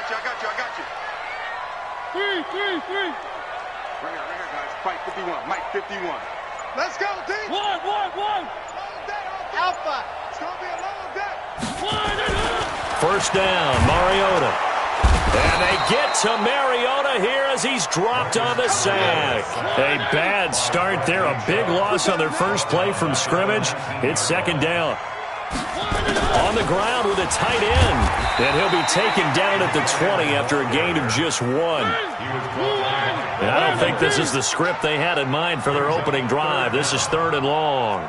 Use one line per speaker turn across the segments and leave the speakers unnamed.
got you. Three. Right here, guys. Fight 51. Mike 51. Let's go, D. One. Alpha. It's going to be a long day.
First down, Mariota. And they get to Mariota here as he's dropped on the sack. A bad start there. A big loss on their first play from scrimmage. It's second down. On the ground with a tight end. And he'll be taken down at the 20 after a gain of just 1. And I don't think this is the script they had in mind for their opening drive. This is third and long.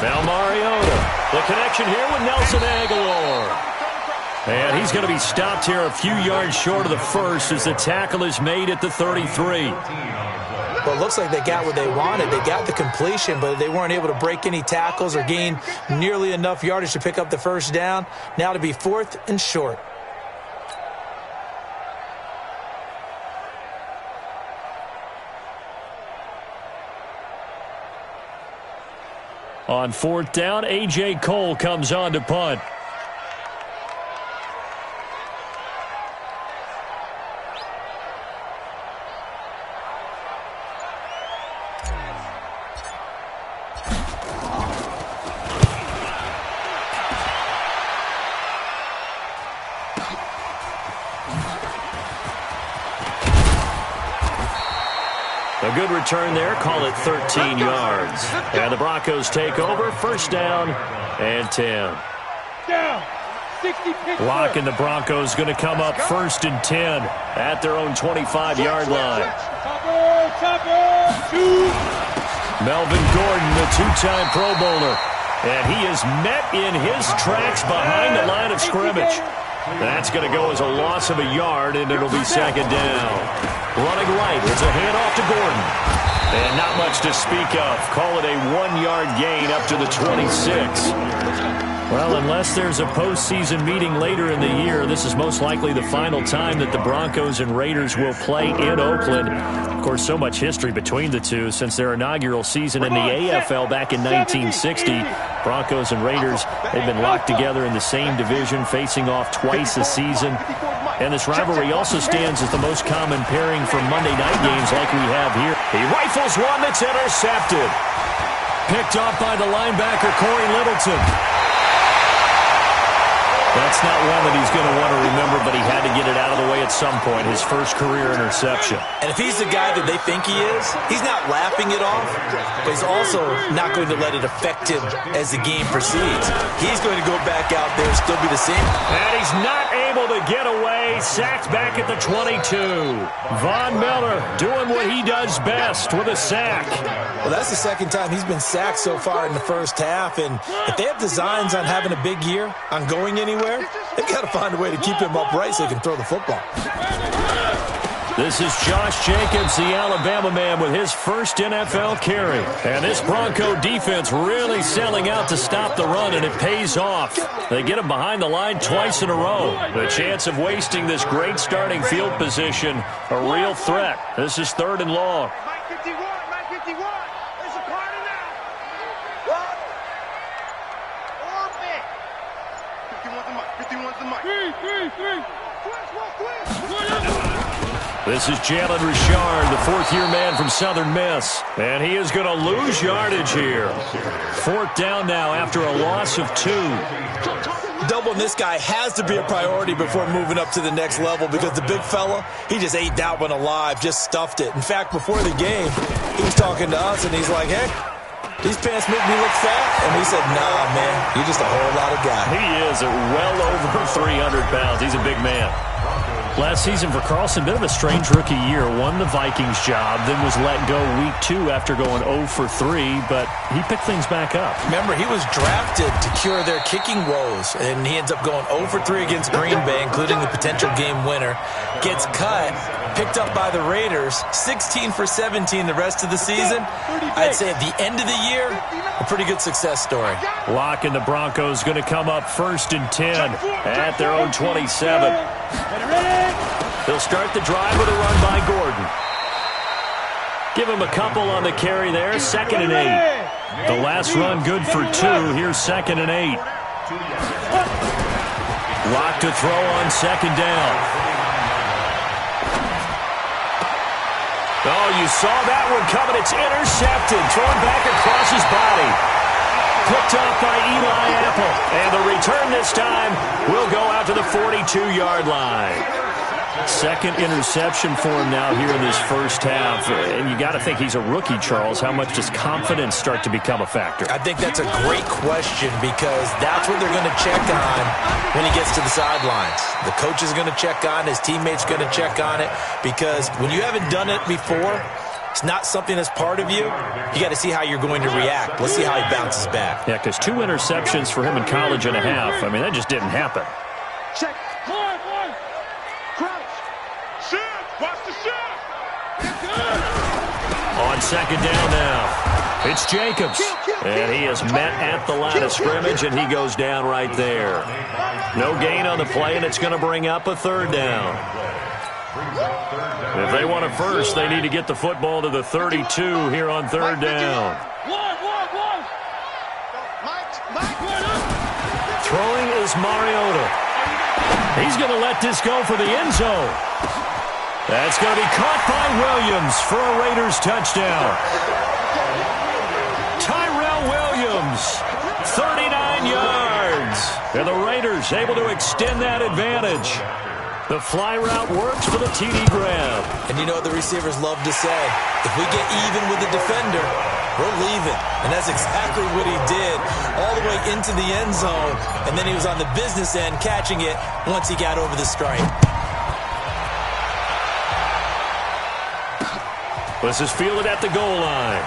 Now Mariota. The connection here with Nelson Aguilar. And he's going to be stopped here a few yards short of the first as the tackle is made at the 33.
Well, it looks like they got what they wanted. They got the completion, but they weren't able to break any tackles or gain nearly enough yardage to pick up the first down. Now to be 4th and short.
On 4th down, A.J. Cole comes on to punt. A good return there. Call it 13 yards. And the Broncos take over. First down and 10. Lock and the Broncos going to come up 1st and 10 at their own 25-yard line. Melvin Gordon, the 2-time Pro Bowler. And he is met in his tracks behind the line of scrimmage. That's going to go as a loss of a yard, and it'll be second down. Running right, it's a handoff to Gordon. And not much to speak of. Call it a 1-yard gain up to the 26. Well, unless there's a postseason meeting later in the year, this is most likely the final time that the Broncos and Raiders will play in Oakland. Of course, so much history between the two since their inaugural season in the AFL back in 1960. Broncos and Raiders, they've been locked together in the same division, facing off twice a season. And this rivalry also stands as the most common pairing for Monday night games like we have here. He rifles one that's intercepted. Picked off by the linebacker, Corey Littleton. That's not one that he's going to want to remember, but he had to get it out of the way at some point, his first career interception.
And if he's the guy that they think he is, he's not laughing it off, but he's also not going to let it affect him as the game proceeds. He's going to go back out there and still be the same.
And he's not able to get away, sacked back at the 22. Von Miller doing what he does best with a sack.
Well, that's the second time he's been sacked so far in the first half, and if they have designs on having a big year, on going anywhere, they've got to find a way to keep him upright so he can throw the football.
This is Josh Jacobs, the Alabama man, with his first NFL carry. And this Bronco defense really selling out to stop the run, and it pays off. They get him behind the line twice in a row. The chance of wasting this great starting field position, a real threat. This is third and long.
Mike 51. There's a party now. What? 51's the mic. 3.
This is Jalen Richard, the fourth-year man from Southern Miss. And he is going to lose yardage here. 4th down now after a loss of 2.
Doubling this guy has to be a priority before moving up to the next level because the big fella, he just ate that one alive, just stuffed it. In fact, before the game, he was talking to us, and he's like, hey, these pants make me look fat? And we said, nah, man, you're just a whole lot of guy.
He is at well over 300 pounds. He's a big man. Last season for Carlson, bit of a strange rookie year. Won the Vikings job, then was let go week 2 after going 0 for 3, but he picked things back up.
Remember, he was drafted to cure their kicking woes, and he ends up going 0 for 3 against Green Bay, including the potential game winner. Gets cut, picked up by the Raiders, 16 for 17 the rest of the season. I'd say at the end of the year, a pretty good success story.
Lock and the Broncos going to come up 1st and 10 at their own 27. They'll start the drive with a run by Gordon. Give him a couple on the carry there. 2nd and 8. The last run good for 2. Here's 2nd and 8. Lock to throw on second down. Oh, you saw that one coming. It's intercepted. Thrown back across his body. Picked off by Eli Apple. And the return this time will go out to the 42-yard line. Second interception for him now here in this first half. And you got to think he's a rookie, Charles. How much does confidence start to become a factor?
I think that's a great question because that's what they're going to check on when he gets to the sidelines. The coach is going to check on, his teammates going to check on it, because when you haven't done it before, it's not something that's part of you. You got to see how you're going to react. Let's see how he bounces back.
Yeah, because 2 interceptions for him in college and a half. I mean, that just didn't happen.
Check. One. Crouch. Shift. Watch the shift.
On second down now, it's Jacobs. And he is met at the line of scrimmage, and he goes down right there. No gain on the play, and it's going to bring up a third down. If they want a first, they need to get the football to the 32 here on third down. Throwing is Mariota. He's going to let this go for the end zone. That's going to be caught by Williams for a Raiders touchdown. Tyrell Williams, 39 yards. And the Raiders able to extend that advantage. The fly route works for the TD grab.
And you know what the receivers love to say? If we get even with the defender, we're leaving. And that's exactly what he did. All the way into the end zone. And then he was on the business end catching it once he got over the stripe.
This is fielded at the goal line.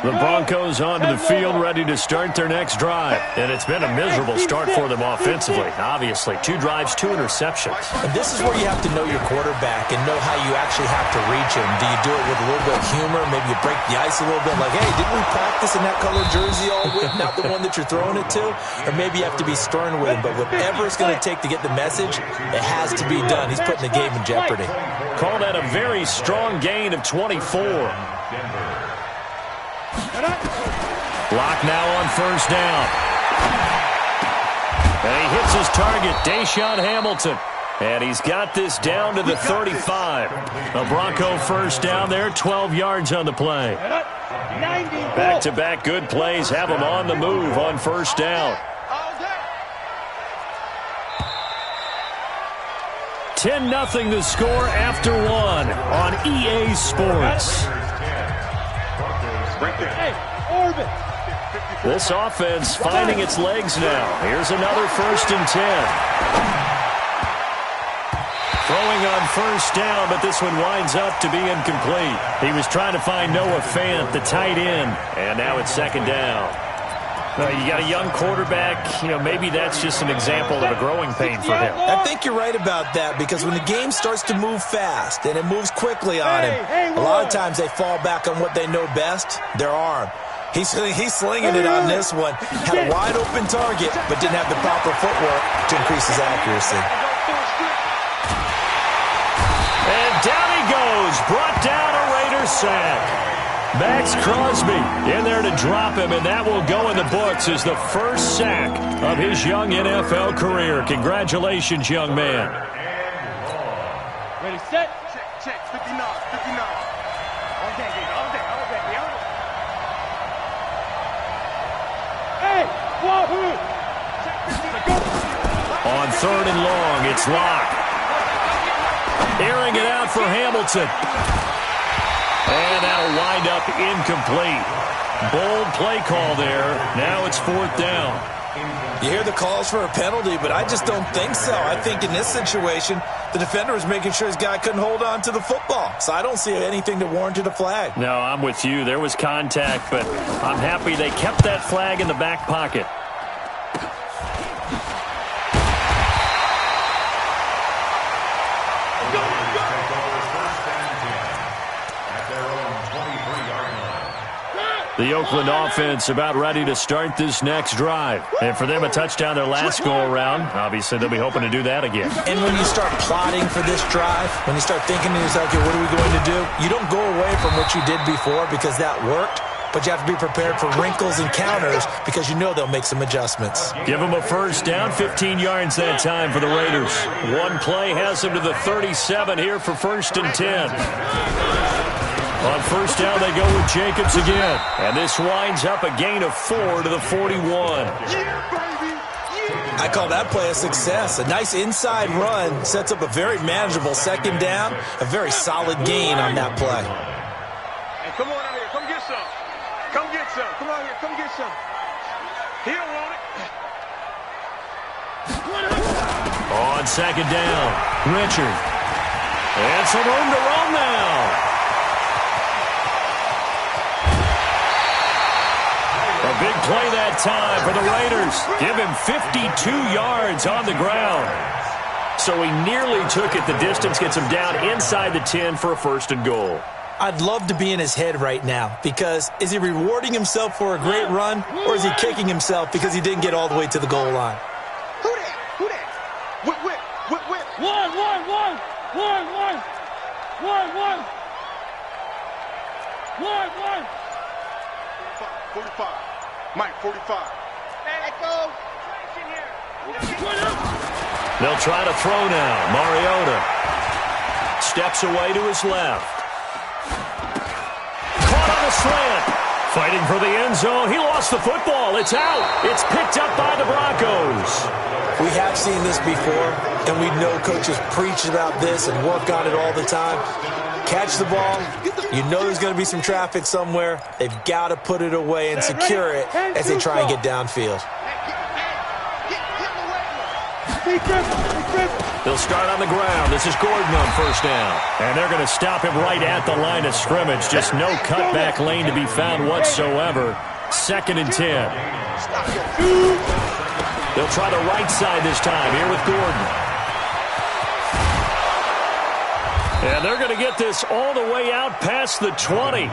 The Broncos onto the field, ready to start their next drive. And it's been a miserable start for them offensively. Obviously, 2 drives, 2 interceptions.
And this is where you have to know your quarterback and know how you actually have to reach him. Do you do it with a little bit of humor? Maybe you break the ice a little bit, like, hey, didn't we practice in that color jersey all week, not the one that you're throwing it to? Or maybe you have to be stern with him. But whatever it's going to take to get the message, it has to be done. He's putting the game in jeopardy.
Call that a very strong gain of 24. Lock now on first down. And he hits his target, Deshaun Hamilton. And he's got this down to the 35. A Bronco first down there, 12 yards on the play. Back-to-back good plays have him on the move on first down. 10-0 the score after 1 on EA Sports. This offense finding its legs now. Here's another 1st and 10. Throwing on first down, but this one winds up to be incomplete. He was trying to find Noah Fant, the tight end, and now it's 2nd down. You got a young quarterback, maybe that's just an example of a growing pain for him.
I think you're right about that, because when the game starts to move fast and it moves quickly on him, a lot of times they fall back on what they know best, their arm. He's slinging it on this one. Had a wide-open target, but didn't have the proper footwork to increase his accuracy.
And down he goes. Brought down a Raider sack. Max Crosby in there to drop him, and that will go in the books as the first sack of his young NFL career. Congratulations, young man.
Ready, set. Check, 59, 59. All day.
On 3rd and long, it's Locke. Airing it out for Hamilton. And that'll wind up incomplete. Bold play call there. Now it's 4th down.
You hear the calls for a penalty, but I just don't think so. I think in this situation, the defender was making sure his guy couldn't hold on to the football. So I don't see anything that warranted a flag.
No, I'm with you. There was contact, but I'm happy they kept that flag in the back pocket. The Oakland offense about ready to start this next drive. And for them, a touchdown their last go-around. Obviously, they'll be hoping to do that again.
And when you start plotting for this drive, when you start thinking to yourself, okay, what are we going to do? You don't go away from what you did before because that worked, but you have to be prepared for wrinkles and counters because you know they'll make some adjustments.
Give them a first down, 15 yards that time for the Raiders. One play has them to the 37 here for 1st and 10. On first down, they go with Jacobs again. And this winds up a gain of 4 to the 41.
I call that play a success. A nice inside run sets up a very manageable 2nd down. A very solid gain on that play.
Hey, come on out here. Come get some. Come get some. Come on here. Come get some. He don't want it.
On 2nd down, Richard. And some room to roam now. A big play that time for the Raiders. Give him 52 yards on the ground. So he nearly took it the distance, gets him down inside the 10 for a 1st and goal.
I'd love to be in his head right now because is he rewarding himself for a great run or is he kicking himself because he didn't get all the way to the goal line?
Who that? Who that? Whip. One. 45. Mike, 45. Let go.
They'll try to throw now. Mariota steps away to his left. Caught on the slant. Fighting for the end zone. He lost the football. It's out. It's picked up by the Broncos.
We have seen this before, and we know coaches preach about this and work on it all the time. Catch the ball. You know there's going to be some traffic somewhere. They've got to put it away and secure it as they try and get downfield.
They'll start on the ground. This is Gordon on first down. And they're going to stop him right at the line of scrimmage. Just no cutback lane to be found whatsoever. 2nd and 10. They'll try the right side this time here with Gordon. And they're going to get this all the way out past the 20.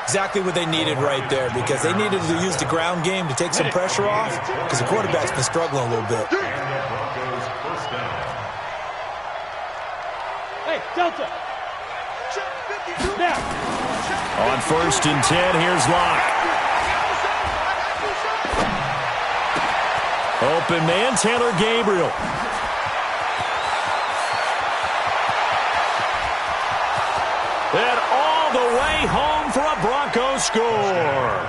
Exactly what they needed right there because they needed to use the ground game to take some pressure off because the quarterback's been struggling a little bit.
Hey, Delta.
On 1st and 10, here's Locke. Open man, Taylor Gabriel. And all the way home for a Broncos score.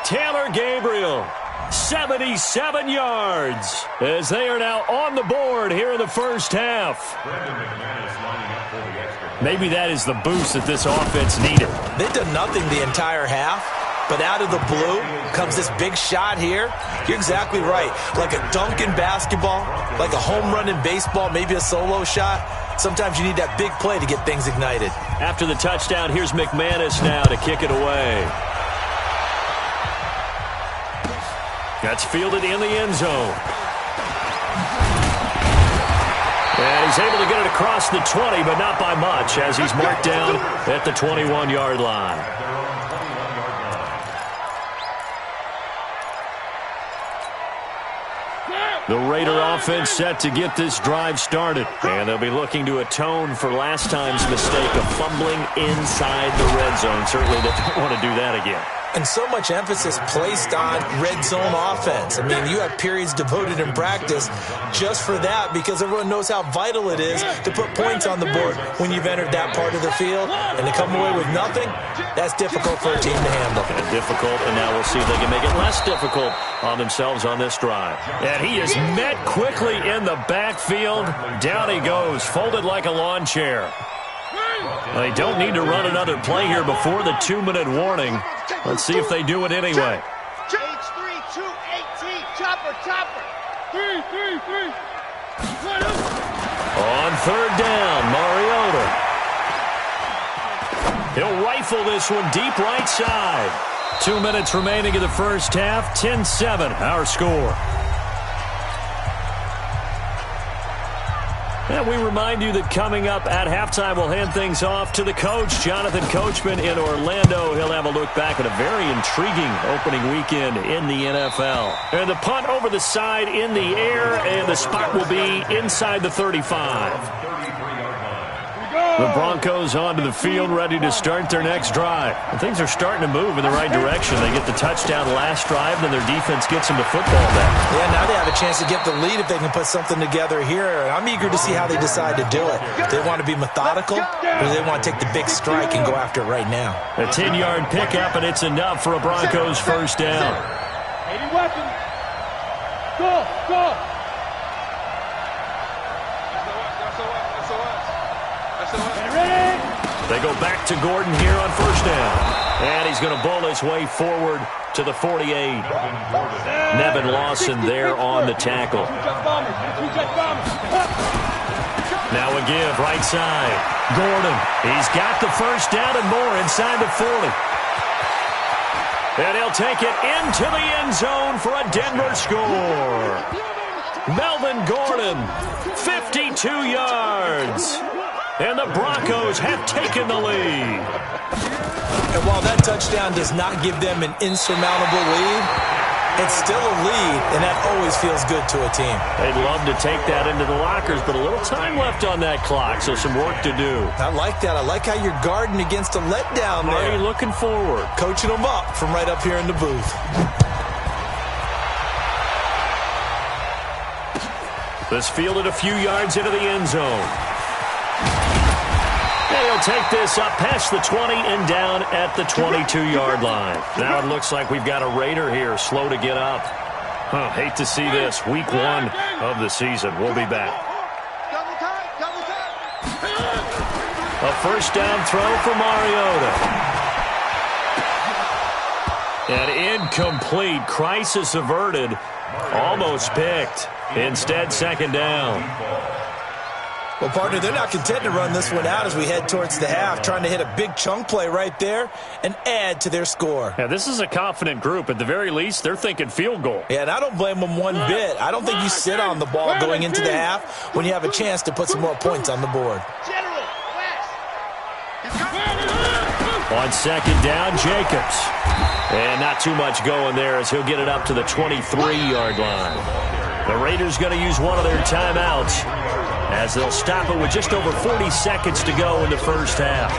Taylor Gabriel, 77 yards, as they are now on the board here in the first half. Maybe that is the boost that this offense needed.
They've done nothing the entire half, but out of the blue comes this big shot here. You're exactly right. Like a dunk in basketball, like a home run in baseball, maybe a solo shot. Sometimes you need that big play to get things ignited.
After the touchdown, here's McManus now to kick it away. That's fielded in the end zone. And he's able to get it across the 20, but not by much, as he's marked down at the 21-yard line. The Raider offense set to get this drive started. And they'll be looking to atone for last time's mistake of fumbling inside the red zone. Certainly they don't want to do that again.
And so much emphasis placed on red zone offense. I mean, you have periods devoted in practice just for that because everyone knows how vital it is to put points on the board when you've entered that part of the field. And to come away with nothing, that's difficult for a team to handle.
And difficult, and now we'll see if they can make it less difficult on themselves on this drive. And he is met quickly in the backfield. Down he goes, folded like a lawn chair. They don't need to run another play here before the 2-minute warning. Let's see if they do it anyway.
H3-2-18, chopper. 3.
On 3rd down, Mariota. He'll rifle this one deep right side. 2 minutes remaining in the first half. 10-7, our score. And we remind you that coming up at halftime, we'll hand things off to the coach, Jonathan Coachman in Orlando. He'll have a look back at a very intriguing opening weekend in the NFL. And the punt over the side in the air, and the spot will be inside the 35. The Broncos onto the field, ready to start their next drive. And things are starting to move in the right direction. They get the touchdown last drive, then their defense gets them to football back. Yeah, now they have a chance to get the lead if they can put something together here. And I'm eager to see how they decide to do it. Do they want to be methodical, or do they want to take the big strike and go after it right now? A 10-yard pickup, and it's enough for a Broncos first down.
80 weapons. Go.
They go back to Gordon here on first down. And he's going to bowl his way forward to the 48. Nevin Lawson there on the tackle. Now a give, right side. Gordon, he's got the first down and more inside the 40. And he'll take it into the end zone for a Denver score. Melvin Gordon, 52 yards. And the Broncos have taken the lead. And while that touchdown does not give them an insurmountable lead, it's still a lead, and that always feels good to a team. They'd love to take that into the lockers, but a little time left on that clock, so some work to do. I like that. I like how you're guarding against a letdown there. Already looking forward. Coaching them up from right up here in the booth. This fielded a few yards into the end zone. He'll take this up past the 20 and down at the 22-yard line. Now it looks like we've got a Raider here, slow to get up. Hate to see this. Week 1 of the season. We'll be back. A first down throw for Mariota. And incomplete. Crisis averted. Almost picked. Instead, second down. Well, partner, they're not content to run this one out as we head towards the half, trying to hit a big chunk play right there and add to their score. Yeah, this is a confident group. At the very least, they're thinking field goal. Yeah, and I don't blame them one bit. I don't think you sit on the ball going into the half when you have a chance to put some more points on the board. On second down, Jacobs. And not too much going there as he'll get it up to the 23-yard line. The Raiders going to use one of their timeouts, as they'll stop it with just over 40 seconds to go in the first half.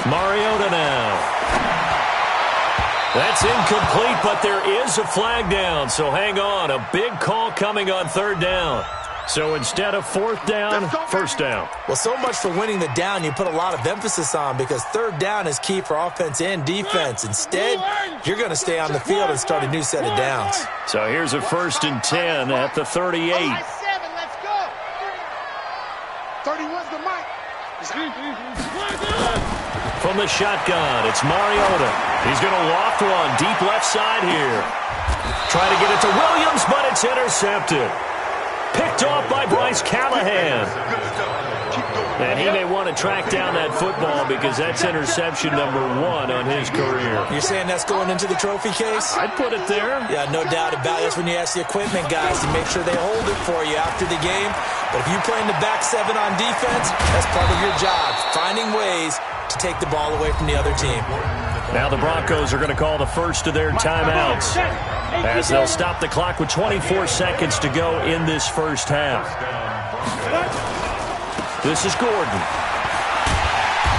Mariota now. That's incomplete, but there is a flag down, so hang on. A big call coming on third down. So instead of fourth down, first down. Well, so much for winning the down you put a lot of emphasis on, because third down is key for offense and defense. Instead, you're going to stay on the field and start a new set of downs. So here's a 1st and 10 at the 38.
Let's go. 31's the mic.
From the shotgun, it's Mariota. He's going to loft one deep left side here. Trying to get it to Williams, but it's intercepted. Picked off by Bryce Callahan. And he may want to track down that football because that's interception number 1 on his career. You're saying that's going into the trophy case? I'd put it there. Yeah, no doubt about it. That's when you ask the equipment guys to make sure they hold it for you after the game. But if you play in the back 7 on defense, that's part of your job, finding ways to take the ball away from the other team. Now the Broncos are going to call the first of their timeouts, as they'll stop the clock with 24 seconds to go in this first half. This is Gordon.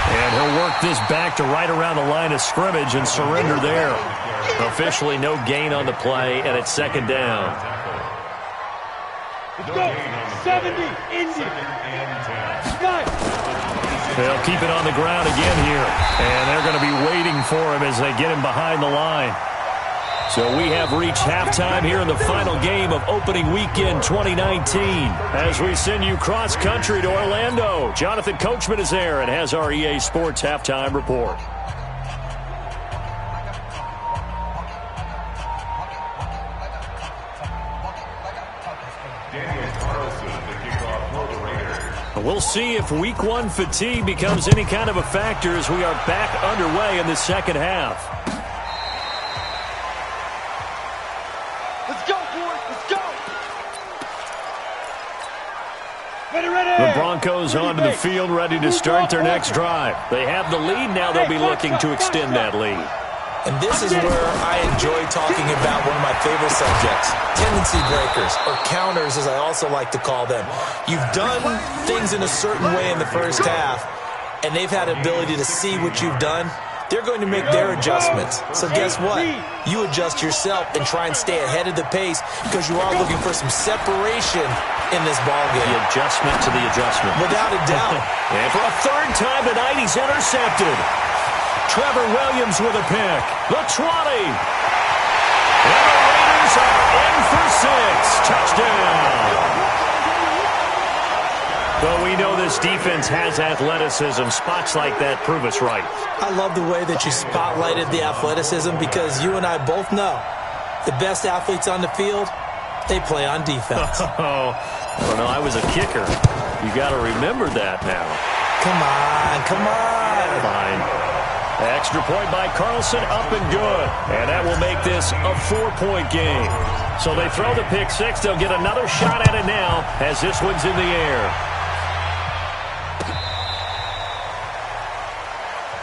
And he'll work this back to right around the line of scrimmage and surrender there. Officially no gain on the play, and it's second down.
Let's go. 70, Indy.
They'll keep it on the ground again here. And they're going to be waiting for him as they get him behind the line. So we have reached halftime here in the final game of opening weekend 2019. As we send you cross-country to Orlando, Jonathan Coachman is there and has our EA Sports halftime report. We'll see if week one fatigue becomes any kind of a factor as we are back underway in the second half.
Let's go, boys. Let's go. Ready.
The Broncos onto the field, ready to start their next drive. They have the lead. Now they'll be looking to extend that lead.
And this is where I enjoy talking about one of my favorite subjects, tendency breakers, or counters as I also like to call them. You've done things in a certain way in the first half, and they've had the ability to see what you've done. They're going to make their adjustments. So guess what? You adjust yourself and try and stay ahead of the pace because you are looking for some separation in this ballgame.
The adjustment to the adjustment.
Without a doubt.
And for a third time tonight, he's intercepted. Trevor Williams with a pick. The 20. And the Raiders are in for 6. Touchdown. But we know this defense has athleticism. Spots like that prove us right.
I love the way that you spotlighted the athleticism because you and I both know the best athletes on the field, they play on defense.
Oh, no, I was a kicker. You got to remember that now.
Come on.
Fine. Extra point by Carlson, up and good. And that will make this a 4-point game. So they throw the pick six. They'll get another shot at it now as this one's in the air.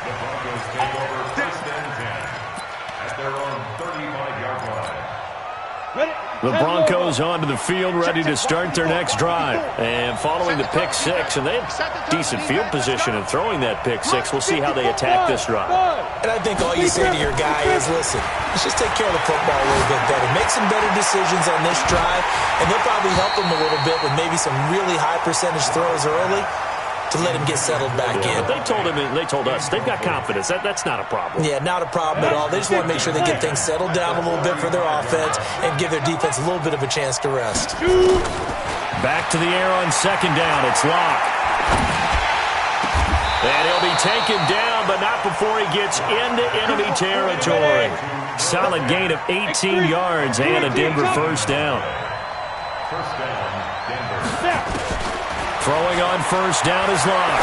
The Broncos take over first and 10 at their own 35-yard line.
The Broncos onto the field, ready to start their next drive. And following the pick six, and they have decent field position in throwing that pick six. We'll see how they attack this drive.
And I think all you say to your guy is, listen, let's just take care of the football a little bit better. Make some better decisions on this drive, and they'll probably help them a little bit with maybe some really high percentage throws early to let him get settled back in.
They told us they've got confidence. That's not a problem.
Yeah, not a problem at all. They just want to make sure they get things settled down a little bit for their offense and give their defense a little bit of a chance to rest.
Back to the air on second down. It's Locke. And he'll be taken down, but not before he gets into enemy territory. Solid gain of 18 yards and a Denver first down.
First down, Denver.
Throwing on first down is Locke.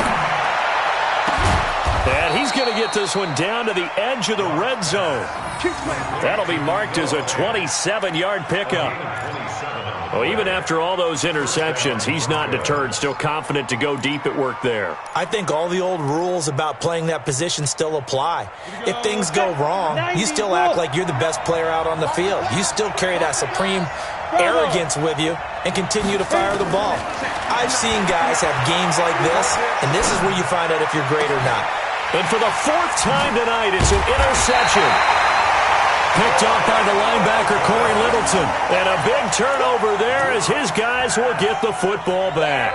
And he's going to get this one down to the edge of the red zone. That'll be marked as a 27-yard pickup. Well, even after all those interceptions, he's not deterred, still confident to go deep at work there.
I think all the old rules about playing that position still apply. If things go wrong, you still act like you're the best player out on the field. You still carry that supreme arrogance with you and continue to fire the ball. I've seen guys have games like this, and this is where you find out if you're great or not.
And for the fourth time tonight, it's an interception. Picked off by the linebacker, Corey Littleton. And a big turnover there as his guys will get the football back.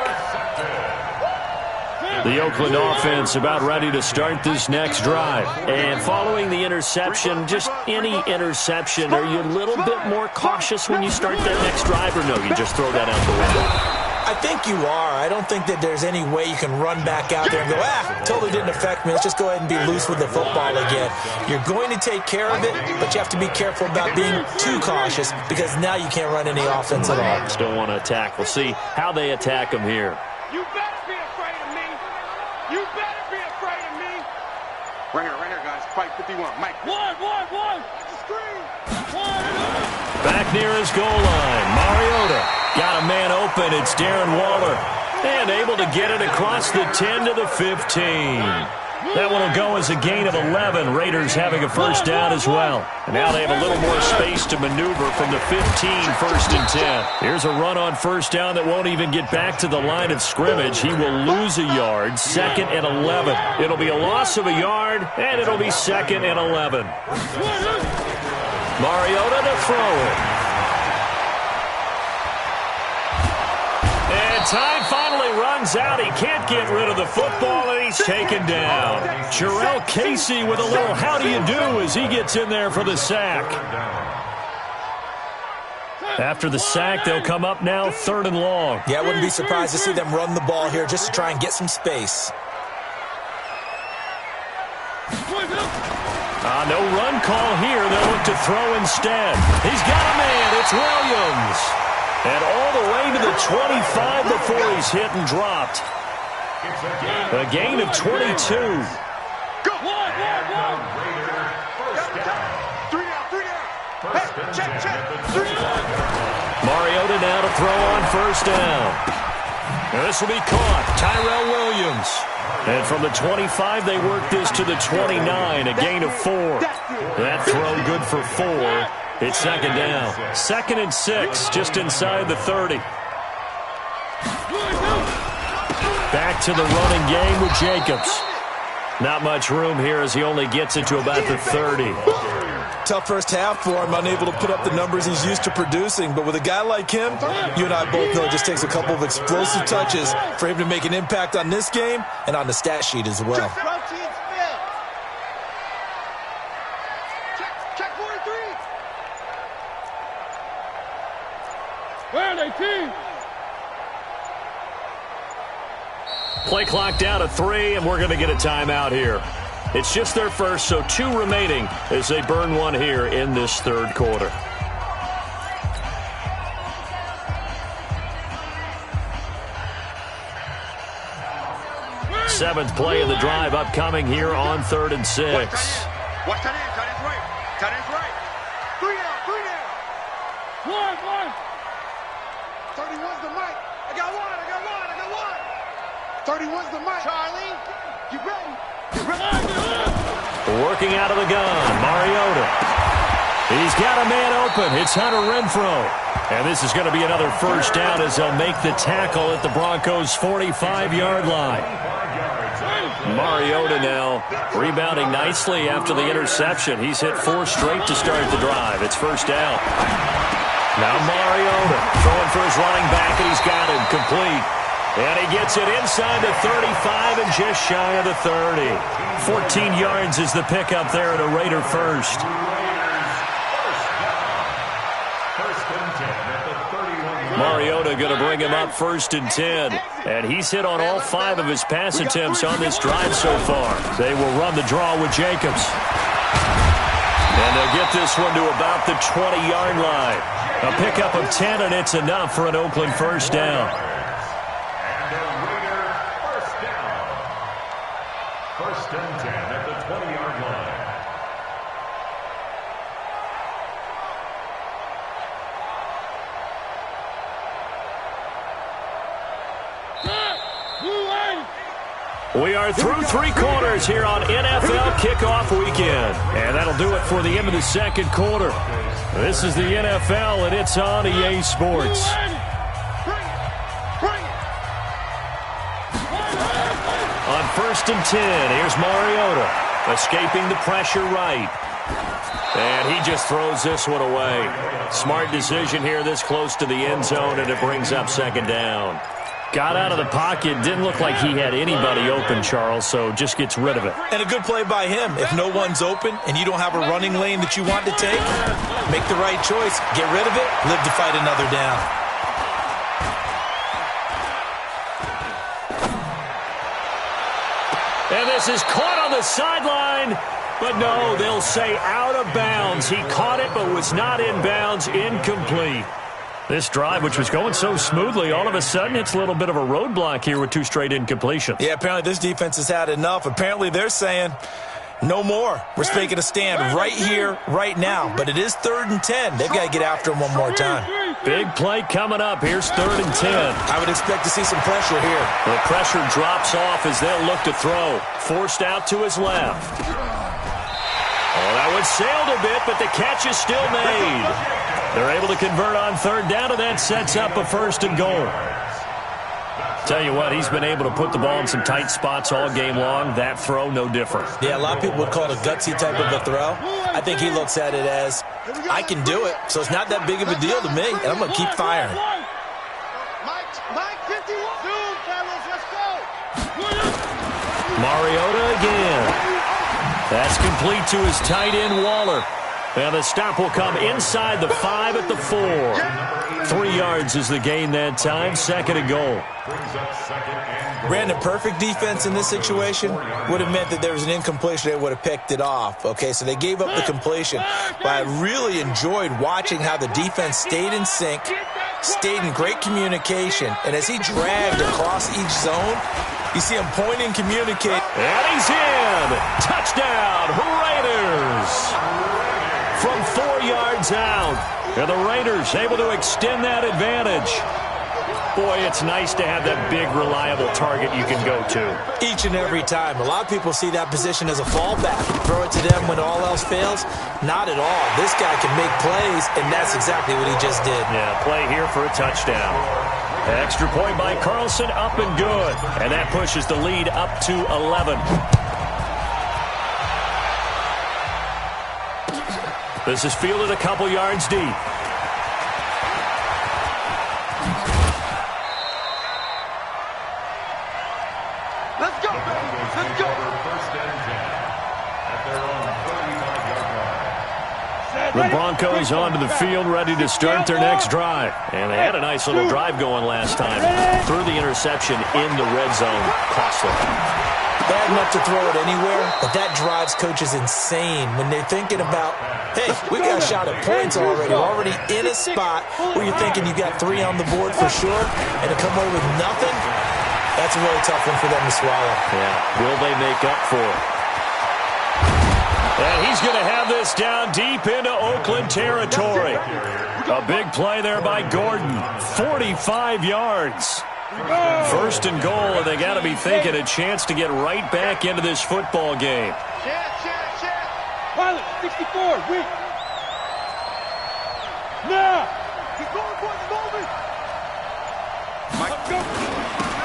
The Oakland offense about ready to start this next drive. And following the interception, just any interception, are you a little bit more cautious when you start that next drive, or no, you just throw that out the window?
I think you are. I don't think that there's any way you can run back out there and go, totally didn't affect me. Let's just go ahead and be loose with the football again. You're going to take care of it, but you have to be careful about being too cautious because now you can't run any offense at all.
Still want to attack. We'll see how they attack them here.
You better be afraid of me. You better be afraid of me. Right here, guys. Fight 51. Mike. One. Screen.
Back near his goal line. Mariota got a man open. It's Darren Waller. And able to get it across the 10 to the 15. That one will go as a gain of 11. Raiders having a first down as well. And now they have a little more space to maneuver from the 15, first and 10. Here's a run on first down that won't even get back to the line of scrimmage. He will lose a yard, second and 11. It'll be a loss of a yard, and it'll be second and 11. Mariota to throw it. And time finally runs rolls out. He can't get rid of the football, and he's taken down. Jarrell Casey with a little how do you do as he gets in there for the sack. After the sack, they'll come up now 3rd and long.
Yeah, I wouldn't be surprised to see them run the ball here just to try and get some space.
No run call here. They'll look to throw instead. He's got a man. It's Williams. And all the way to the 25 before he's hit and dropped. A gain of 22.
Go. One. 3 down. Hey, check. 3 down.
Mariota now to throw on 1st down. And this will be caught. Tyrell Williams. And from the 25, they work this to the 29, a gain of 4. That throw good for 4. It's 2nd down. 2nd and 6, just inside the 30. Back to the running game with Jacobs. Not much room here as he only gets it to about the 30.
Tough first half for him, unable to put up the numbers he's used to producing. But with a guy like him, you and I both know it just takes a couple of explosive touches for him to make an impact on this game and on the stat sheet as well.
Check 43. Where are they, team?
Play clock down to 3, and we're going to get a timeout here. It's just their first, so 2 remaining as they burn one here in this 3rd quarter. Seventh play of the drive upcoming here on 3rd and 6.
Watch that in. Tight end's right. 3 down. 1. 31's the mic. I got one. 31's the mic. Charlie, you ready?
Working out of the gun, Mariota. He's got a man open. It's Hunter Renfrow. And this is going to be another 1st down as they'll make the tackle at the Broncos' 45-yard line. Mariota now rebounding nicely after the interception. He's hit 4 straight to start the drive. It's 1st down. Now Mariota throwing for his running back, and he's got him complete. And he gets it inside the 35 and just shy of the 30. 14 yards is the pickup there at a Raider first. Mariota going to bring him up 1st and 10. And he's hit on all 5 of his pass attempts on this drive so far. They will run the draw with Jacobs. And they'll get this one to about the 20-yard line. A pickup of 10, and it's enough for an Oakland 1st down. We are through 3 quarters here on NFL Kickoff Weekend. And that'll do it for the end of the 2nd quarter. This is the NFL, and it's on EA Sports. On 1st and 10, here's Mariota, escaping the pressure right. And he just throws this one away. Smart decision here this close to the end zone, and it brings up 2nd down. Got out of the pocket, didn't look like he had anybody open, Charles, so just gets rid of it.
And a good play by him. If no one's open and you don't have a running lane that you want to take, make the right choice. Get rid of it, live to fight another down.
And this is caught on the sideline, but no, they'll say out of bounds. He caught it but was not in bounds, incomplete. This drive, which was going so smoothly, all of a sudden it's a little bit of a roadblock here with 2 straight incompletions.
Yeah, apparently this defense has had enough. Apparently they're saying, no more. We're making a stand right here, right now. But it is 3rd and 10. They've got to get after him one more time.
Big play coming up. Here's 3rd and 10.
I would expect to see some pressure here.
The pressure drops off as they'll look to throw. Forced out to his left. Oh, that one sailed a bit, but the catch is still made. They're able to convert on 3rd down, and that sets up a 1st and goal. Tell you what, he's been able to put the ball in some tight spots all game long. That throw, no different.
Yeah, a lot of people would call it a gutsy type of a throw. I think he looks at it as, I can do it, so it's not that big of a deal to me, and I'm going to keep firing.
Mike 51. Zoom, fellas, let's go.
Mariota again. That's complete to his tight end, Waller. And the stop will come inside the 5 at the 4. 3 yards is the gain that time. 2nd and goal.
Brandon, perfect defense in this situation would have meant that there was an incompletion. They would have picked it off. Okay, so they gave up the completion. But I really enjoyed watching how the defense stayed in sync, stayed in great communication. And as he dragged across each zone, you see him point and communicate.
And he's in. Touchdown, Raiders. From 4 yards out. And the Raiders able to extend that advantage. Boy, it's nice to have that big, reliable target you can go to.
Each and every time. A lot of people see that position as a fallback. Throw it to them when all else fails. Not at all. This guy can make plays, and that's exactly what he just did.
Yeah, play here for a touchdown. Extra point by Carlson, up and good. And that pushes the lead up to 11. This is fielded a couple yards deep.
Let's go, baby. Let's go.
The Broncos onto the field, ready to start their next drive. And they had a nice little drive going last time. Threw the interception in the red zone. Costly.
Bad enough to throw it anywhere, but that drives coaches insane when they're thinking about, hey, we got a shot at points already. We're already in a spot where you're thinking you got 3 on the board for sure, and to come away with nothing, that's a really tough one for them to swallow.
Yeah, will they make up for it? And he's going to have this down deep into Oakland territory. A big play there by Gordon. 45 yards. 1st and goal, and they got to be thinking a chance to get right back into this football game.
Pilot, 64, weak. Now. Keep going, boys, moving.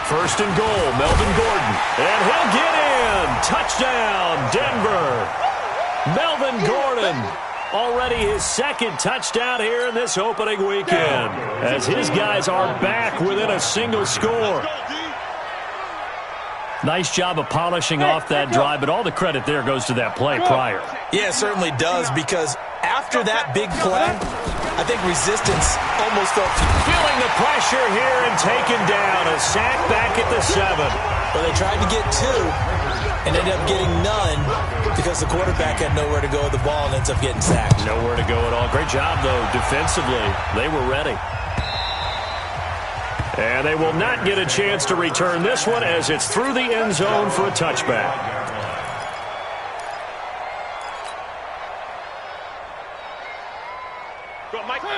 First and goal, Melvin Gordon. And he'll get in. Touchdown, Denver. Melvin Gordon. Already his 2nd touchdown here in this opening weekend, as his guys are back within a single score. Nice job of polishing off that drive, but all the credit there goes to that play prior.
Yeah, it certainly does, because after that big play, I think resistance almost felt...
Feeling the pressure here and taken down. A sack back at the 7.
Well, they tried to get 2 and ended up getting none because the quarterback had nowhere to go with the ball and ends up getting sacked.
Nowhere to go at all. Great job, though, defensively. They were ready. And they will not get a chance to return this one as it's through the end zone for a touchback.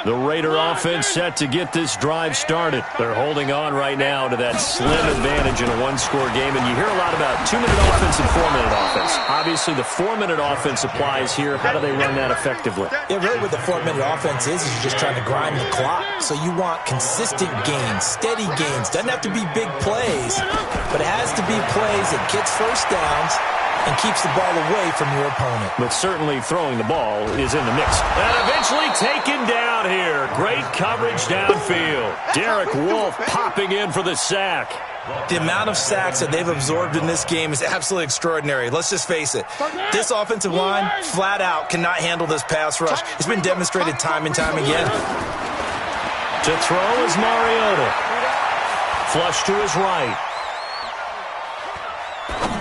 The Raider offense set to get this drive started. They're holding on right now to that slim advantage in a 1-score game. And you hear a lot about 2-minute offense and 4-minute offense. Obviously, the 4-minute offense applies here. How do they run that effectively?
Yeah, really what the 4-minute offense is you're just trying to grind the clock. So you want consistent gains, steady gains. Doesn't have to be big plays, but it has to be plays that gets first downs and keeps the ball away from your opponent.
But certainly throwing the ball is in the mix. And eventually taken down here. Great coverage downfield. Derek Wolfe popping in for the sack.
The amount of sacks that they've absorbed in this game is absolutely extraordinary. Let's just face it. This offensive line, flat out, cannot handle this pass rush. It's been demonstrated time and time again.
To throw is Mariota. Flush to his right.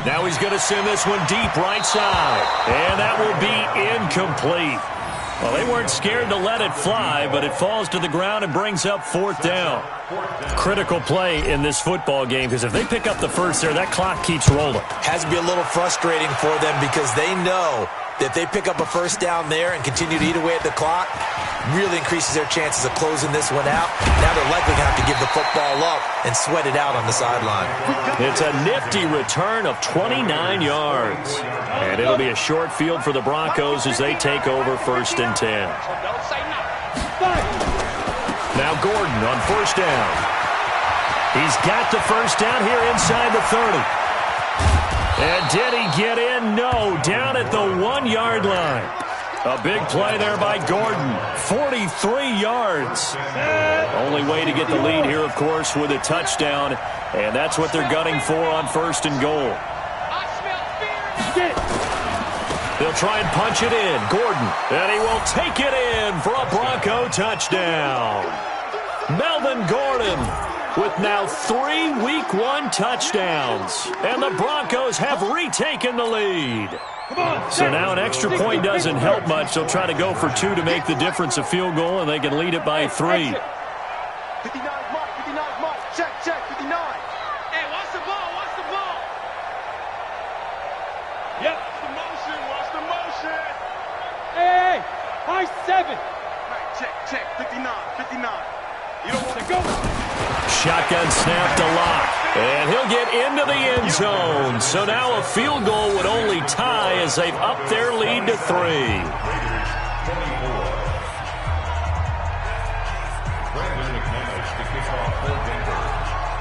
Now he's going to send this one deep right side. And that will be incomplete. Well, they weren't scared to let it fly, but it falls to the ground and brings up 4th down. Critical play in this football game, because if they pick up the first there, that clock keeps rolling.
Has to be a little frustrating for them because they know that if they pick up a first down there and continue to eat away at the clock, really increases their chances of closing this one out. Now they're likely going to have to give the football up and sweat it out on the sideline.
It's a nifty return of 29 yards. And it'll be a short field for the Broncos as they take over 1st and 10. Now Gordon on 1st down. He's got the first down here inside the 30. And did he get in? No, down at the 1-yard line. A big play there by Gordon. 43 yards. Only way to get the lead here, of course, with a touchdown. And that's what they're gunning for on 1st and goal. They'll try and punch it in. Gordon. And he will take it in for a Bronco touchdown. Melvin Gordon with now 3 Week 1 touchdowns. And the Broncos have retaken the lead. So now an extra point doesn't help much. They'll try to go for 2 to make the difference a field goal, and they can lead it by 3.
59 mark, 59 mark. Check, 59. Hey, watch the ball, watch the ball. Yep, watch the motion. Hey, high 7. Right, check, 59. You don't want to go.
Shotgun snap to Locke. And he'll get into the end zone. So now a field goal would only tie as they've upped their lead to 3.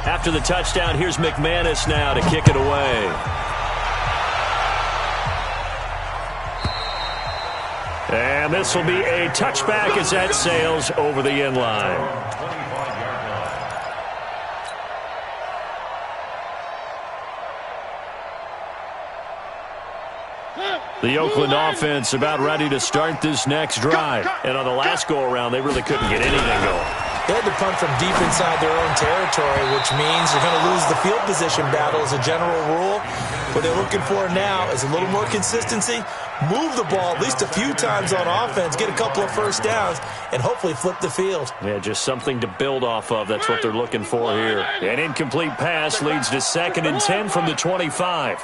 After the touchdown, here's McManus now to kick it away. And this will be a touchback as that sails over the end line. The Oakland offense about ready to start this next drive. And on the last go-around, they really couldn't get anything going.
They had to punt from deep inside their own territory, which means you're going to lose the field position battle as a general rule. What they're looking for now is a little more consistency, move the ball at least a few times on offense, get a couple of first downs, and hopefully flip the field.
Yeah, just something to build off of. That's what they're looking for here. An incomplete pass leads to 2nd and 10 from the 25.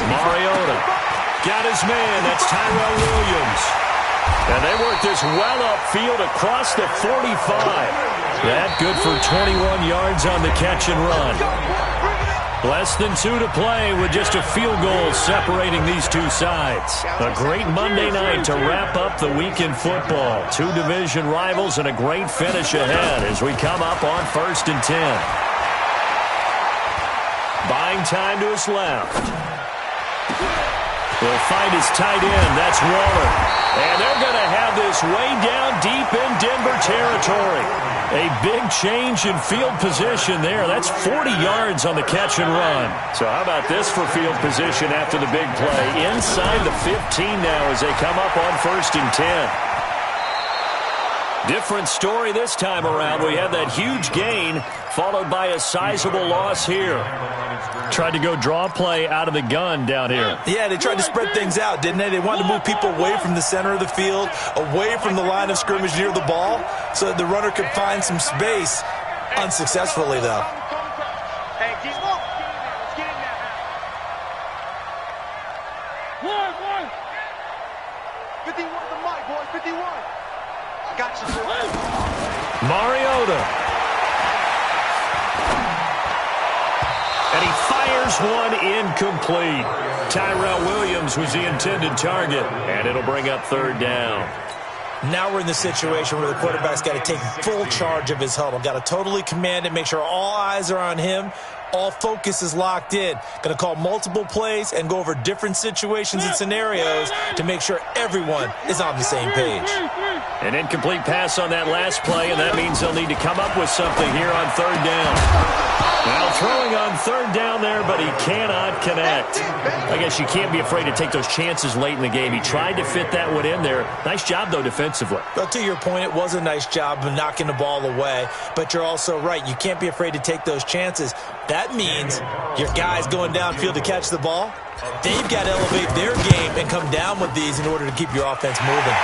Mariota got his man. That's Tyrell Williams. And they work this well upfield across the 45. That good for 21 yards on the catch and run. Less than 2 to play with just a field goal separating these two sides. A great Monday night to wrap up the week in football. 2 division rivals and a great finish ahead as we come up on 1st and 10. Buying time to his left. He'll find his tight end. That's Waller. And they're going to have this way down deep in Denver territory. A big change in field position there. That's 40 yards on the catch and run. So how about this for field position after the big play? Inside the 15 now as they come up on 1st and 10. Different story this time around. We had that huge gain followed by a sizable loss here. Tried to go draw a play out of the gun down here.
Yeah, they tried to spread things out, didn't they? They wanted to move people away from the center of the field, away from the line of scrimmage near the ball, so that the runner could find some space. Unsuccessfully, though.
Hey, get up. Let's get in there. One. 51 the mic, boys. 51. Got you.
Mariota. And he fires one incomplete. Tyrell Williams was the intended target, and it'll bring up 3rd down.
Now we're in the situation where the quarterback's got to take full charge of his huddle. Got to totally command it, make sure all eyes are on him. All focus is locked in. Going to call multiple plays and go over different situations and scenarios to make sure everyone is on the same page.
An incomplete pass on that last play, and that means they'll need to come up with something here on 3rd down. Now throwing on 3rd down there, but he cannot connect. I guess you can't be afraid to take those chances late in the game. He tried to fit that one in there. Nice job, though, defensively.
But to your point, it was a nice job of knocking the ball away. But you're also right. You can't be afraid to take those chances. That means your guys going downfield to catch the ball, they've got to elevate their game and come down with these in order to keep your offense moving.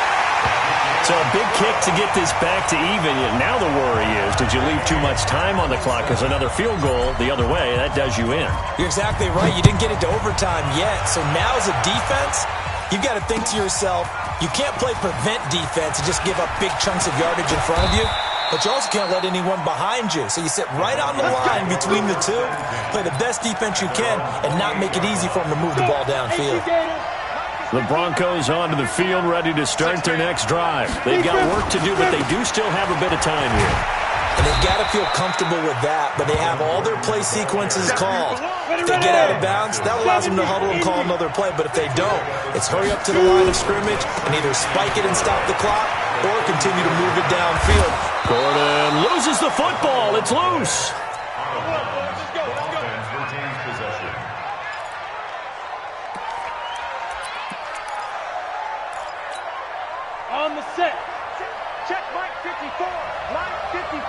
So a big kick to get this back to even. Now the worry is, did you leave too much time on the clock? Because another field goal the other way, that does you in.
You're exactly right. You didn't get it to overtime yet. So now as a defense, you've got to think to yourself, you can't play prevent defense and just give up big chunks of yardage in front of you. But you also can't let anyone behind you. So you sit right on the line between the two, play the best defense you can, and not make it easy for them to move the ball downfield.
The Broncos onto the field, ready to start their next drive. They've got work to do, but they do still have a bit of time here.
And they've got to feel comfortable with that, but they have all their play sequences called. If they get out of bounds, that allows them to huddle and call another play. But if they don't, it's hurry up to the line of scrimmage and either spike it and stop the clock or continue to move it downfield.
Gordon loses the football. It's loose.
set. Check Mike 54. Mike 54.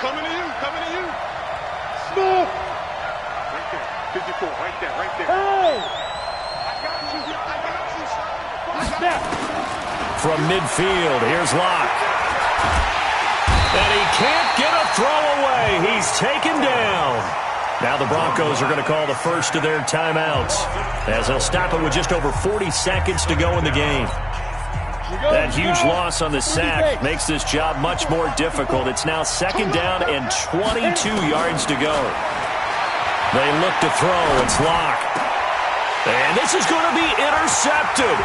Coming to you. Coming to you. Smooth. Right there. 54. Right there. Right there. Hey. I got you. I got you. Step.
From midfield, here's Locke. And he can't get a throw away. He's taken down. Now the Broncos are going to call the first of their timeouts, as they'll stop it with just over 40 seconds to go in the game. That huge loss on the sack makes this job much more difficult. It's now second down and 22 yards to go. They look to throw. It's Locke. And this is going to be intercepted.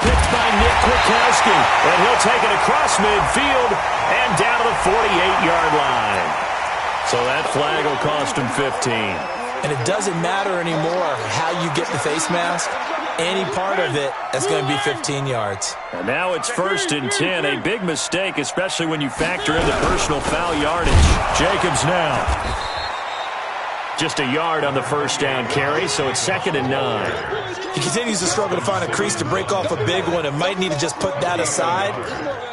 Picked by Nick Kwiatkowski. And he'll take it across midfield and down to the 48-yard line. So that flag will cost him 15.
And it doesn't matter anymore how you get the face mask. Any part of it, that's going to be 15 yards.
And now it's 1st and 10. A big mistake, especially when you factor in the personal foul yardage. Jacobs now. Just a yard on the first down carry, so it's 2nd and 9.
He continues to struggle to find a crease to break off a big one and might need to just put that aside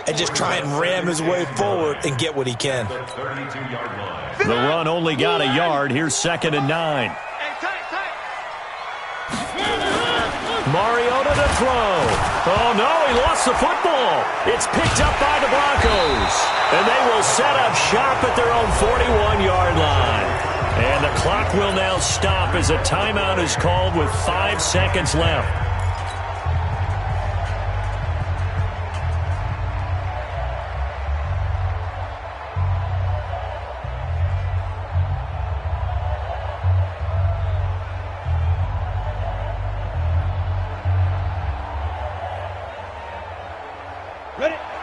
and just try and ram his way forward and get what he can.
The run only got a yard. Here's 2nd and 9. Mariota to throw. Oh, no, he lost the football. It's picked up by the Broncos. And they will set up shop at their own 41-yard line. And the clock will now stop as a timeout is called with 5 seconds left.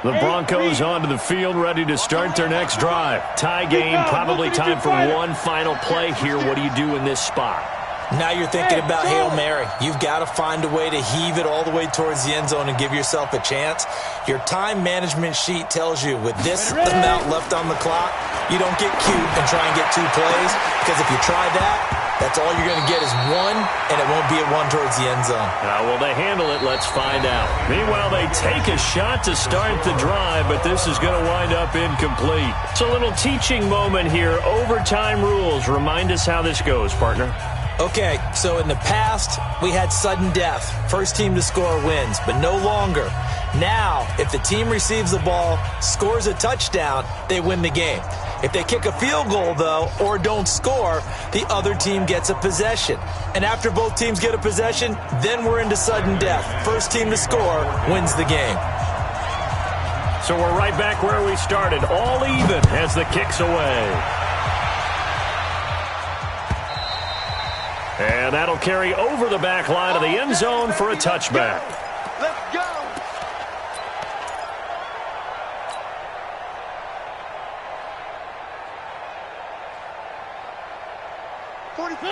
The Broncos onto the field, ready to start their next drive. Tie game, probably time for one final play here. What do you do in this spot?
Now you're thinking about Hail Mary. You've got to find a way to heave it all the way towards the end zone and give yourself a chance. Your time management sheet tells you with this amount left on the clock, you don't get cute and try and get 2 plays, because if you try that, that's all you're going to get is one, and it won't be a one towards the end zone.
Will they handle it? Let's find out. Meanwhile, they take a shot to start the drive, but this is going to wind up incomplete. It's a little teaching moment here. Overtime rules. Remind us how this goes, partner.
Okay, so in the past, we had sudden death. First team to score wins, but no longer. Now, if the team receives the ball, scores a touchdown, they win the game. If they kick a field goal, though, or don't score, the other team gets a possession. And after both teams get a possession, then we're into sudden death. First team to score wins the game.
So we're right back where we started, all even as the kick's away. And that'll carry over the back line of the end zone for a touchback.
Let's go.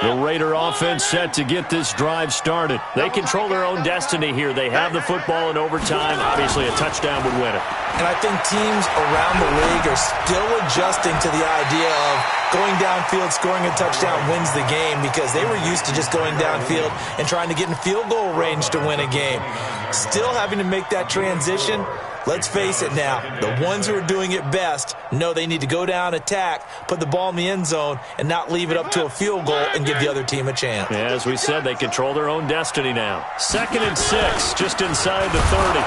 The Raider offense set to get this drive started. They control their own destiny here. They have the football in overtime. Obviously, a touchdown would win it.
And I think teams around the league are still adjusting to the idea of going downfield, scoring a touchdown wins the game, because they were used to just going downfield and trying to get in field goal range to win a game. Still having to make that transition. Let's face it now, the ones who are doing it best know they need to go down, attack, put the ball in the end zone, and not leave it up to a field goal and give the other team a chance.
Yeah, as we said, they control their own destiny now. 2nd and 6, just inside the 30.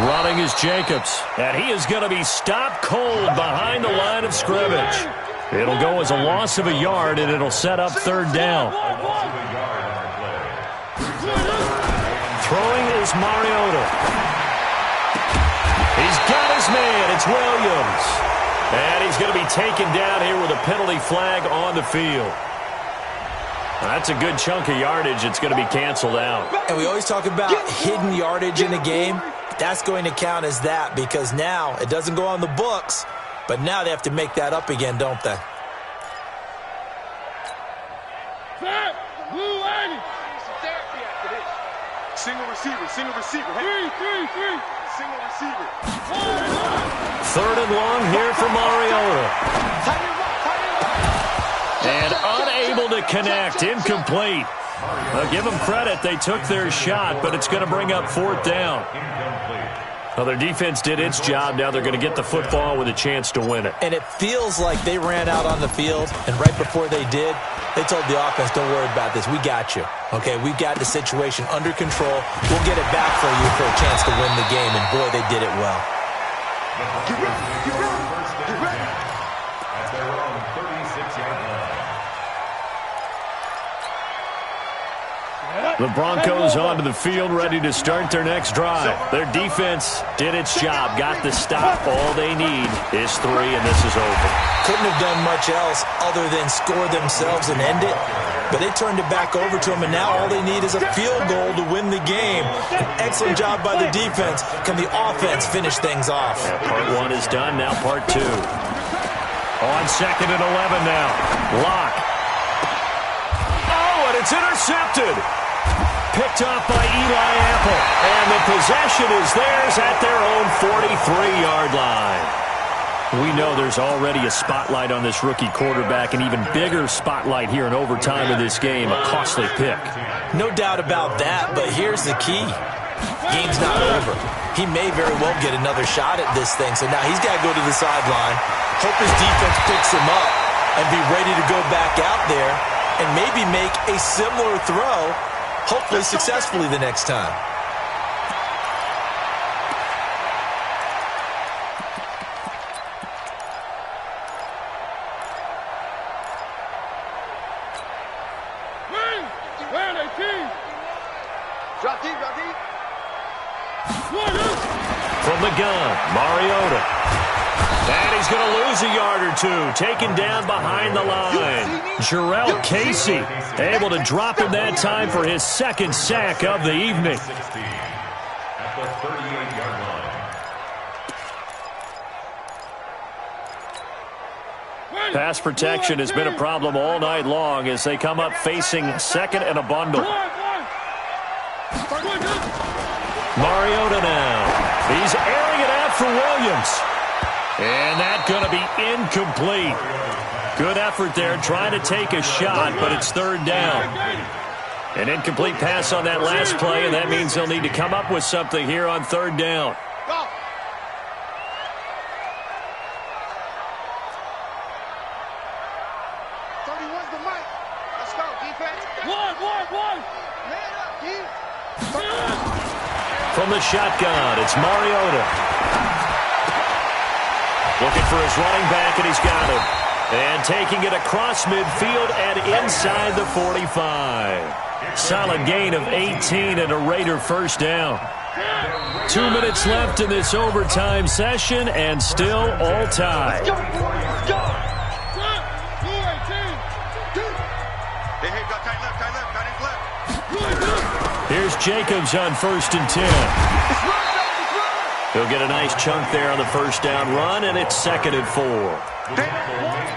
Running is Jacobs, and he is going to be stopped cold behind the line of scrimmage. It'll go as a loss of a yard, and it'll set up 3rd down. Throwing is Mariota. He's got his man. It's Williams. And he's going to be taken down here with a penalty flag on the field. That's a good chunk of yardage. It's going to be canceled out.
And we always talk about hidden yardage in a game. That's going to count as that, because now it doesn't go on the books, but now they have to make that up again, don't they?
Single receiver, single receiver. Three. Single receiver.
3rd and long here for Mariota. And unable to connect. Incomplete. Well, give them credit. They took their shot, but it's going to bring up 4th down. Well, their defense did its job. Now they're going to get the football with a chance to win it.
And it feels like they ran out on the field, and right before they did, they told the offense, don't worry about this. We got you. Okay, we've got the situation under control. We'll get it back for you for a chance to win the game, and boy, they did it well.
Get ready. At their own 36-yard line.
The Broncos onto the field, ready to start their next drive. Their defense did its job, got the stop. All they need is 3, and this is over.
Couldn't have done much else other than score themselves and end it. But they turned it back over to them, and now all they need is a field goal to win the game. An excellent job by the defense. Can the offense finish things off?
Yeah, part 1 is done, now part 2. On 2nd and 11 now. Lock. Oh, and it's intercepted. Picked off by Eli Apple. And the possession is theirs at their own 43-yard line. We know there's already a spotlight on this rookie quarterback, an even bigger spotlight here in overtime of this game, a costly pick.
No doubt about that, but here's the key. Game's not over. He may very well get another shot at this thing, so now he's got to go to the sideline, hope his defense picks him up, and be ready to go back out there and maybe make a similar throw, hopefully successfully the next time.
From the gun, Mariota. And he's going to lose a yard or two, taken down behind the line. Jarrell Casey able to drop him that time for his 2nd sack of the evening.
At the 38-yard line.
Pass protection has been a problem all night long as they come up facing 2nd and a bundle. Mariota now. He's airing it out for Williams. And that's going to be incomplete. Good effort there trying to take a shot, but it's 3rd down. An incomplete pass on that last play, and that means they'll need to come up with something here on 3rd down. From the shotgun, it's Mariota. Looking for his running back, and he's got him. And taking it across midfield and inside the 45. Solid gain of 18 and a Raider 1st down. 2 minutes left in this overtime session, and still all tied. Here's Jacobs on 1st and 10. He'll get a nice chunk there on the 1st down run, and it's 2nd and 4.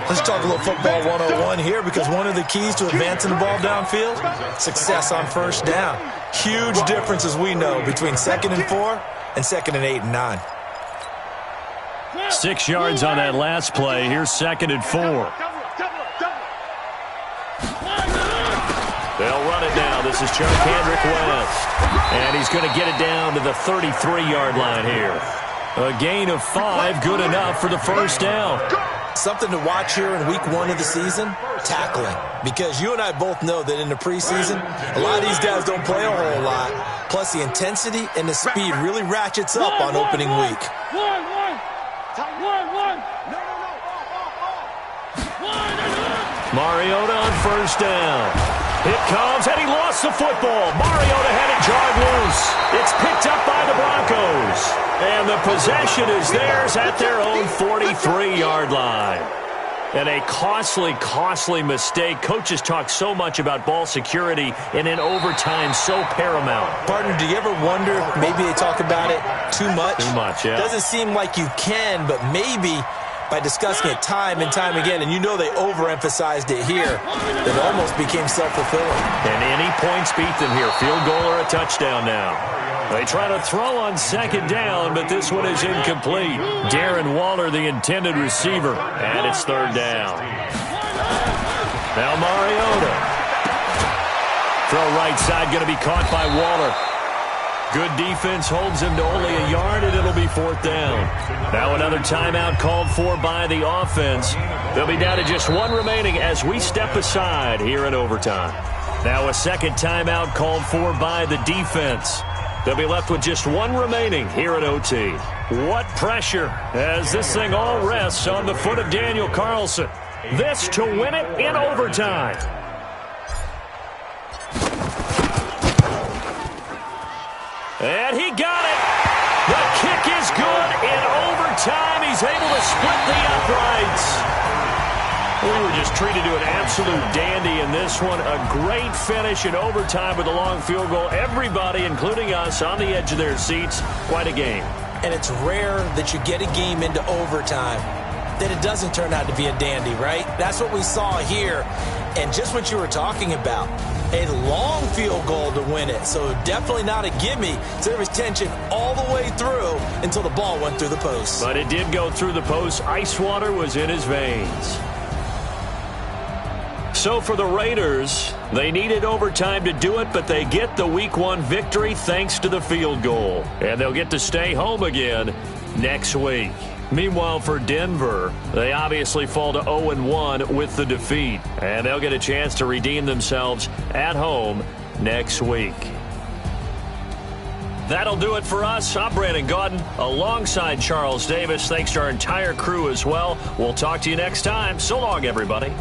Let's talk a little football 101 here, because one of the keys to advancing the ball downfield, success on 1st down. Huge difference, as we know, between 2nd and 4 and 2nd and 8 and 9.
6 yards on that last play. Here's 2nd and 4. They'll run it now. This is Charcandrick West. And he's going to get it down to the 33-yard line here. A gain of 5, good enough for the 1st down.
Something to watch here in week 1 of the season, tackling. Because you and I both know that in the preseason, a lot of these guys don't play a whole lot. Plus, the intensity and the speed really ratchets up on opening week.
Mariota on 1st down. It comes, and he lost the football. Mariota had it jarred loose. It's picked up by the Broncos. And the possession is theirs at their own 43-yard line. And a costly, costly mistake. Coaches talk so much about ball security, and in overtime, so paramount.
Partner, do you ever wonder if maybe they talk about it too much?
Too much, yeah.
Doesn't seem like you can, but maybe by discussing it time and time again, and you know they overemphasized it here, it almost became self-fulfilling.
And any points beat them here. Field goal or a touchdown now. They try to throw on 2nd down, but this one is incomplete. Darren Waller, the intended receiver, and it's 3rd down. Now Mariota. Throw right side, going to be caught by Waller. Good defense holds him to only a yard, and it'll be 4th down. Now another timeout called for by the offense. They'll be down to just one remaining as we step aside here in overtime. Now a second timeout called for by the defense. They'll be left with just one remaining here at OT. What pressure as this thing all rests on the foot of Daniel Carlson. This to win it in overtime. And he got it. The kick is good in overtime. He's able to split the uprights. We were just treated to an absolute dandy in this one. A great finish in overtime with a long field goal. Everybody, including us, on the edge of their seats. Quite a game.
And it's rare that you get a game into overtime that it doesn't turn out to be a dandy, right? That's what we saw here. And just what you were talking about, a long field goal to win it. So definitely not a gimme. So there was tension all the way through until the ball went through the post.
But it did go through the post. Ice water was in his veins. So for the Raiders, they needed overtime to do it, but they get the Week 1 victory thanks to the field goal. And they'll get to stay home again next week. Meanwhile, for Denver, they obviously fall to 0-1 with the defeat. And they'll get a chance to redeem themselves at home next week. That'll do it for us. I'm Brandon Gaudin alongside Charles Davis. Thanks to our entire crew as well. We'll talk to you next time. So long, everybody.